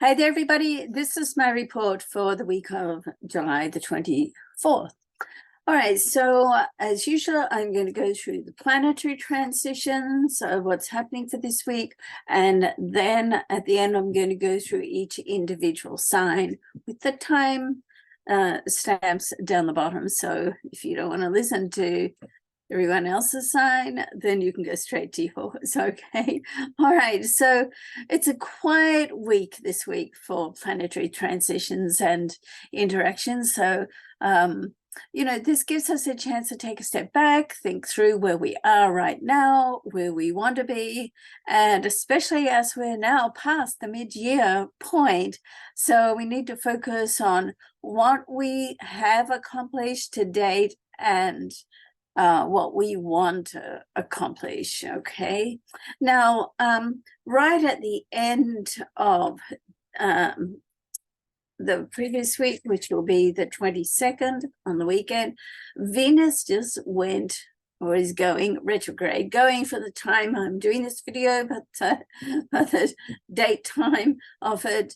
Hi there, everybody. This is my report for the week of July the 24th. All right, so as usual, I'm going to go through the planetary transitions, what's happening for this week, and then at the end, I'm going to go through each individual sign with the time stamps down the bottom. So if you don't want to listen to everyone else's sign, then you can go straight to yours. Okay. All right, so it's a quiet week this week for planetary transitions and interactions. So this gives us a chance to take a step back, think through where we are right now, where we want to be, and especially as we're now past the mid-year point. So we need to focus on what we have accomplished to date and what we want to accomplish. Okay, now right at the end of the previous week, which will be the 22nd on the weekend, Venus just went, or is going retrograde, going for the time I'm doing this video, but the date time of it.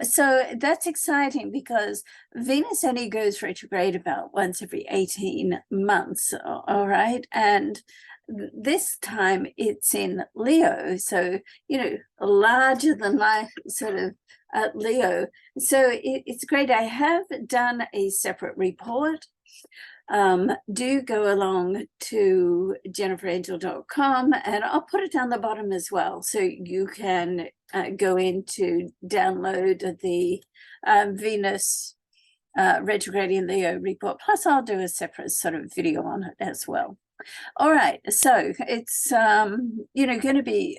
So that's exciting because Venus only goes retrograde about once every 18 months, all right? And this time it's in Leo, so, larger than life sort of Leo. So it's great. I have done a separate report. Do go along to jenniferangel.com and I'll put it down the bottom as well, so you can go in to download the Venus retrograde in Leo report. Plus I'll do a separate sort of video on it as well. All right, so it's going to be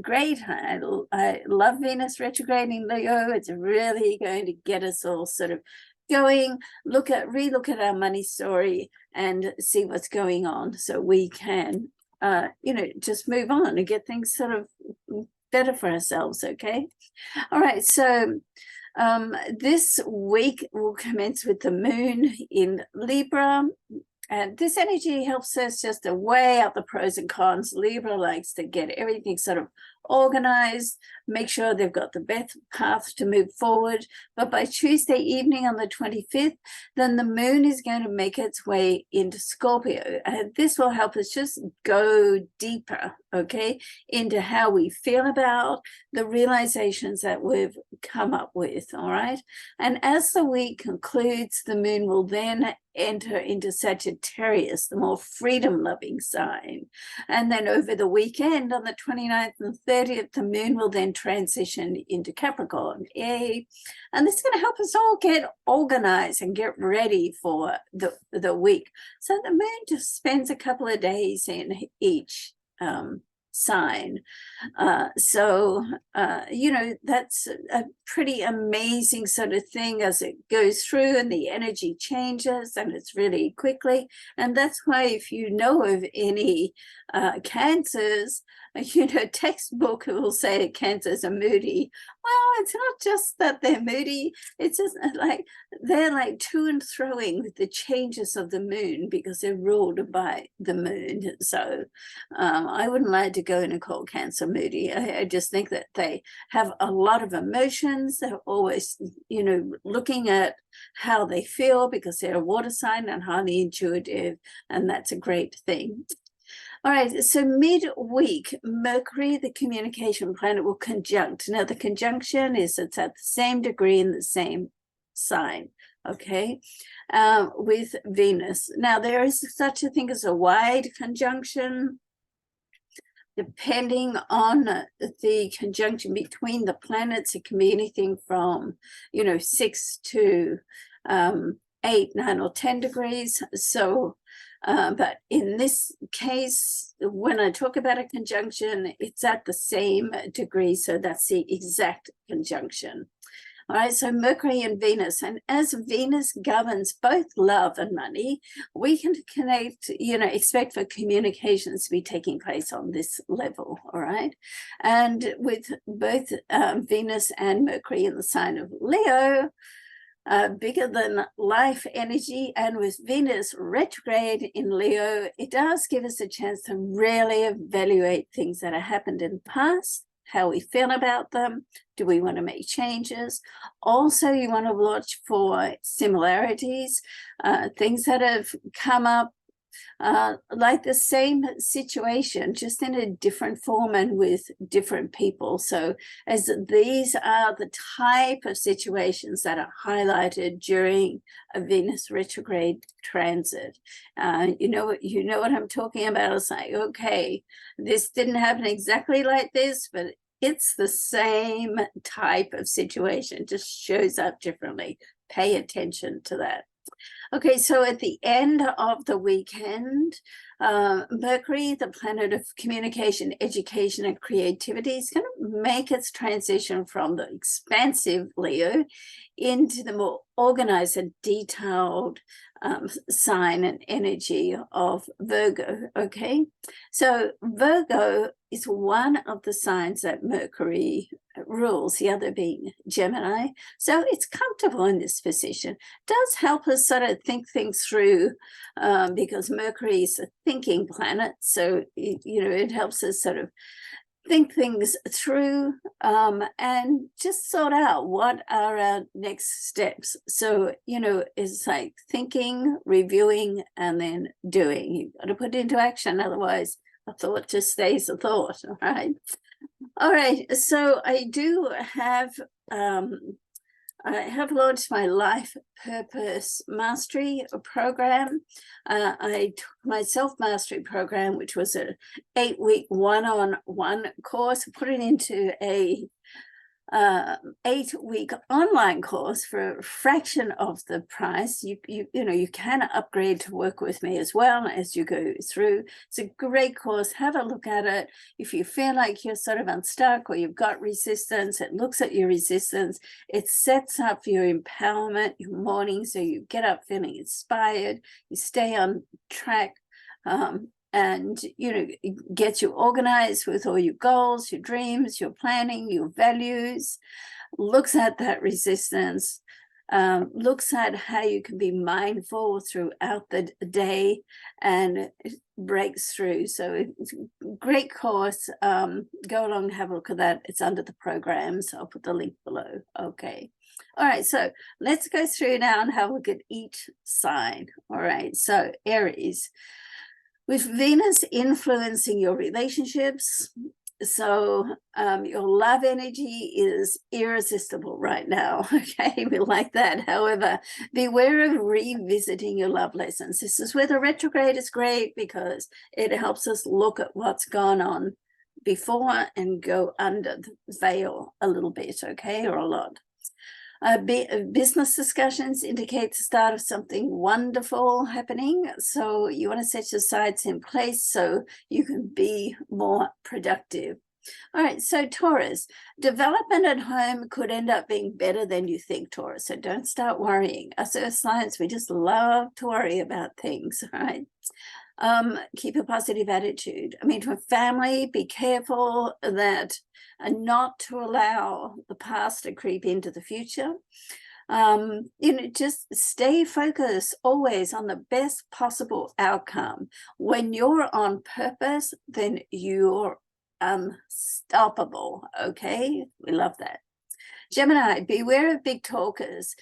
great. I love Venus retrograde in Leo. It's really going to get us all sort of going, relook at our money story and see what's going on, so we can just move on and get things sort of better for ourselves. Okay, all right, so this week will commence with the moon in Libra. And this energy helps us just to weigh out the pros and cons. Libra likes to get everything sort of organized, make sure they've got the best path to move forward. But by Tuesday evening on the 25th, then the moon is going to make its way into Scorpio. And this will help us just go deeper, okay, into how we feel about the realizations that we've come up with, all right? And as the week concludes, the moon will then enter into Sagittarius, the more freedom-loving sign. And then over the weekend, on the 29th and 30th, the moon will then transition into Capricorn. Yay. And this is going to help us all get organized and get ready for the week. So the moon just spends a couple of days in each sign. That's a pretty amazing sort of thing as it goes through and the energy changes, and it's really quickly. And that's why if you know of any cancers, textbook will say cancers are moody. Well, it's not just that they're moody, it's just like they're like to and froing with the changes of the moon because they're ruled by the moon. So I wouldn't like to go in and call Cancer moody. I just think that they have a lot of emotions. They're always, looking at how they feel because they're a water sign and highly intuitive, and that's a great thing. All right, so midweek, Mercury, the communication planet, will conjunct. Now, the conjunction is it's at the same degree in the same sign, okay, with Venus. Now, there is such a thing as a wide conjunction, depending on the conjunction between the planets. It can be anything from, 6 to 8, 9, or 10 degrees. So, but in this case, when I talk about a conjunction, it's at the same degree. So that's the exact conjunction. All right, so Mercury and Venus, and as Venus governs both love and money, we can connect, expect for communications to be taking place on this level, all right? And with both Venus and Mercury in the sign of Leo, bigger than life energy, and with Venus retrograde in Leo, it does give us a chance to really evaluate things that have happened in the past how we feel about them. Do we want to make changes? Also, you want to watch for similarities, things that have come up like the same situation, just in a different form and with different people. So as these are the type of situations that are highlighted during a Venus retrograde transit. You know what I'm talking about. It's like, okay, this didn't happen exactly like this, but it's the same type of situation, just shows up differently. Pay attention to that. Okay, so at the end of the weekend, Mercury, the planet of communication, education, and creativity, is going to make its transition from the expansive Leo into the more organized and detailed sign and energy of Virgo. Okay, so Virgo is one of the signs that Mercury rules, the other being Gemini. So it's comfortable in this position. Does help us sort of think things through, because Mercury is a thinking planet. So, it helps us sort of think things through and just sort out what are our next steps. So, it's like thinking, reviewing, and then doing. You've got to put it into action. Otherwise, a thought just stays a thought. All right. So I do have, I have launched my Life Purpose Mastery program. I took my Self-Mastery program, which was an 8-week one-on-one course, put it into a 8-week online course for a fraction of the price. You can upgrade to work with me as well as you go through. It's a great course. Have a look at it. If you feel like you're sort of unstuck or you've got resistance, it looks at your resistance. It sets up your empowerment, your morning, so you get up feeling inspired, you stay on track, and get you organized with all your goals, your dreams, your planning, your values. Looks at that resistance, looks at how you can be mindful throughout the day, and breaks through. So it's a great course. Go along and have a look at that. It's under the program, so I'll put the link below. Okay. All right, so let's go through now and have a look at each sign. All right, so Aries, with Venus influencing your relationships, so your love energy is irresistible right now. Okay, we like that. However, beware of revisiting your love lessons. This is where the retrograde is great, because it helps us look at what's gone on before and go under the veil a little bit, okay, or a lot. Business discussions indicate the start of something wonderful happening. So you want to set your sights in place so you can be more productive. All right, so Taurus, development at home could end up being better than you think, Taurus. So don't start worrying. Us earth signs, we just love to worry about things, all right? Keep a positive attitude. I mean, for family, be careful that not to allow the past to creep into the future. Just stay focused always on the best possible outcome. When you're on purpose, then you're unstoppable. Okay, we love that. Gemini, beware of big talkers.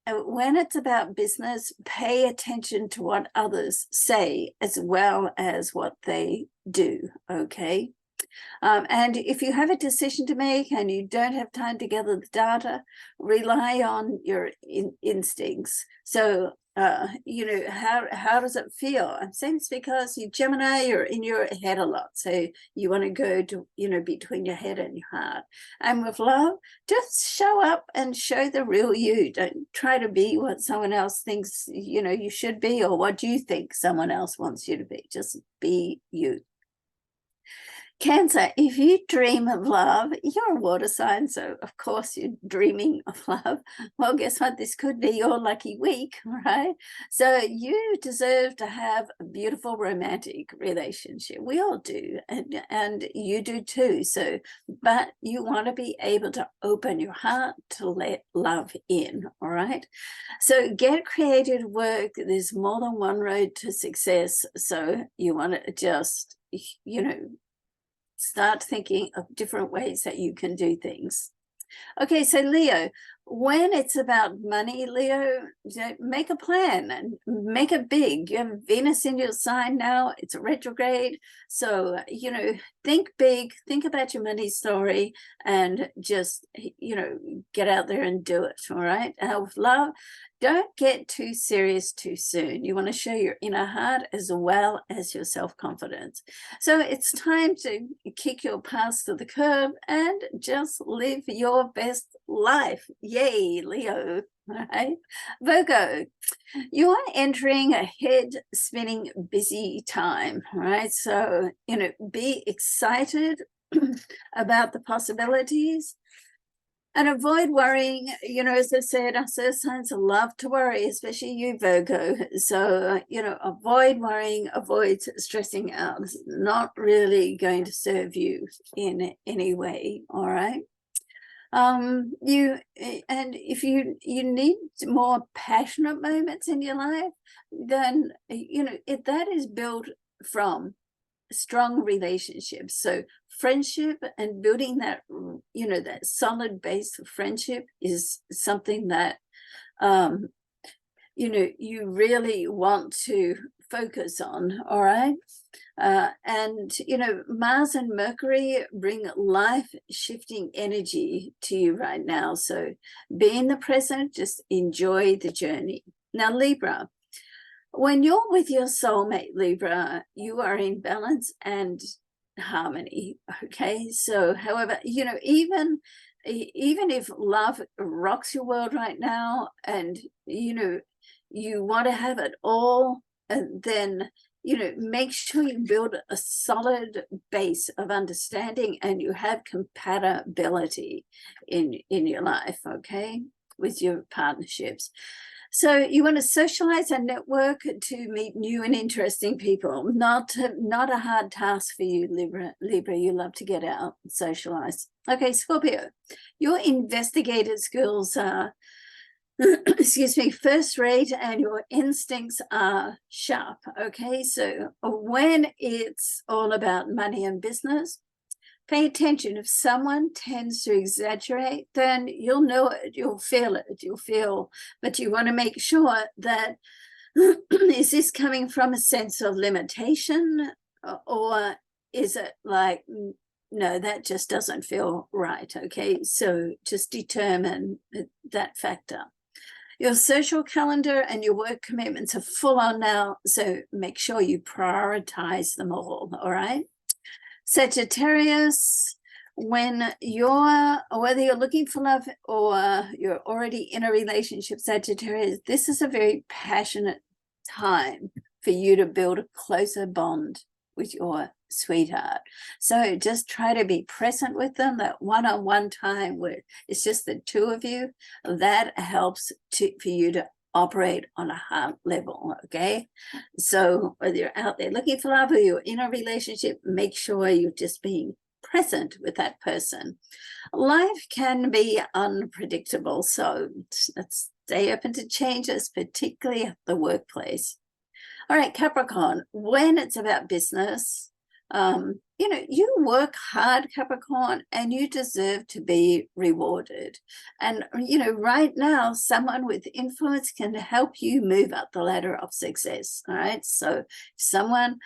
When it's about business, pay attention to what others say as well as what they do, okay? And if you have a decision to make and you don't have time to gather the data, rely on your instincts. So, how does it feel? I'm saying this because you Gemini, you're in your head a lot. So you want to go to, between your head and your heart. And with love, just show up and show the real you. Don't try to be what someone else thinks, you should be, or what you think someone else wants you to be. Just be you. Cancer, if you dream of love, you're a water sign, so of course you're dreaming of love. Well, guess what? This could be your lucky week, right? So you deserve to have a beautiful romantic relationship. We all do, and you do too. So, but you want to be able to open your heart to let love in, all right? So get creative work. There's more than one road to success. So you want to just, start thinking of different ways that you can do things. Okay, so Leo, when it's about money, Leo, make a plan and make it big. You have Venus in your sign now, it's a retrograde. So, think big, think about your money story, and just, get out there and do it. All right. With love, don't get too serious too soon. You want to show your inner heart as well as your self-confidence. So it's time to kick your past to the curb and just live your best life. Yay, Leo. All right. Virgo, you are entering a head-spinning busy time. All right. So, be excited about the possibilities. And avoid worrying, as I said, our earth signs love to worry, especially you, Virgo. So, avoid worrying, avoid stressing out. It's not really going to serve you in any way, all right? And if you need more passionate moments in your life, then, that is built from strong relationships. So friendship and building that, that solid base of friendship is something that, you really want to focus on. All right. And, Mars and Mercury bring life shifting energy to you right now. So be in the present, just enjoy the journey. Now, Libra, when you're with your soulmate, Libra, you are in balance and harmony. Okay. So, however, even if love rocks your world right now and, you want to have it all, and then, make sure you build a solid base of understanding and you have compatibility in your life. Okay. With your partnerships. So you want to socialize and network to meet new and interesting people. Not a hard task for you, Libra. You love to get out and socialize. Okay, Scorpio, your investigative skills are, excuse me, first rate, and your instincts are sharp. Okay, so when it's all about money and business, pay attention. If someone tends to exaggerate, then you'll know it, you'll feel it, but you want to make sure that is this coming from a sense of limitation, or is it like, no, that just doesn't feel right? Okay, so just determine that factor. Your social calendar and your work commitments are full on now, so make sure you prioritize them all right? Sagittarius, whether you're looking for love or you're already in a relationship, Sagittarius, this is a very passionate time for you to build a closer bond with your sweetheart. So just try to be present with them, that one-on-one time where it's just the two of you. That helps for you to operate on a heart level. Okay, so whether you're out there looking for love or you're in a relationship, make sure you're just being present with that person. Life can be unpredictable, so let's stay open to changes, particularly at the workplace. All right, Capricorn, when it's about business, you work hard, Capricorn, and you deserve to be rewarded. And, right now, someone with influence can help you move up the ladder of success. All right. So if someone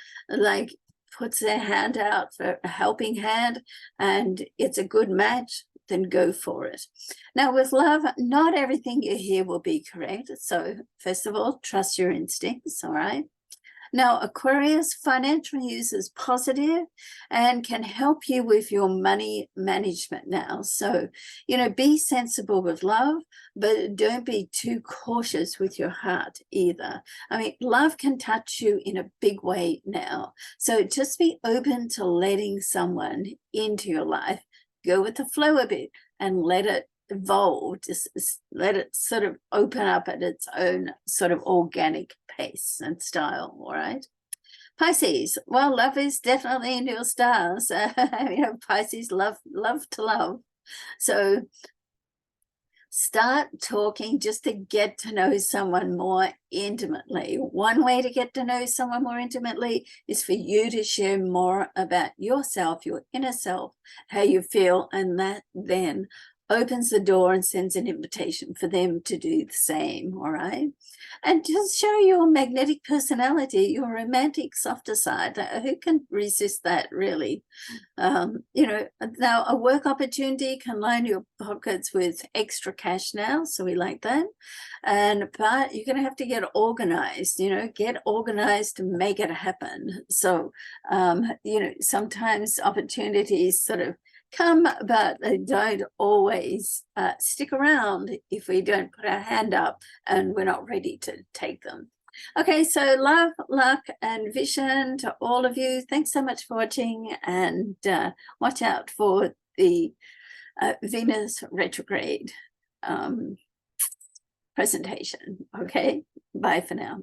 puts their hand out for a helping hand and it's a good match, then go for it. Now, with love, not everything you hear will be correct. So first of all, trust your instincts. All right. Now, Aquarius, financial news is positive and can help you with your money management now. So, be sensible with love, but don't be too cautious with your heart either. I mean, love can touch you in a big way now. So just be open to letting someone into your life. Go with the flow a bit and let it evolve. Just let it sort of open up at its own sort of organic pace and style. All right. Pisces, well, love is definitely in your stars. Pisces love to love. So Start talking just to get to know someone more intimately. One way to get to know someone more intimately is for you to share more about yourself, your inner self, how you feel, and that then opens the door and sends an invitation for them to do the same, all right? And just show your magnetic personality, your romantic softer side. Who can resist that, really? You know, now a work opportunity can line your pockets with extra cash now, so we like that. But you're going to have to get organized, you know, get organized to make it happen. So, you know, sometimes opportunities sort of come, but they don't always stick around if we don't put our hand up and we're not ready to take them. Okay, so love, luck, and vision to all of you. Thanks so much for watching, and watch out for the Venus retrograde presentation. Okay, bye for now.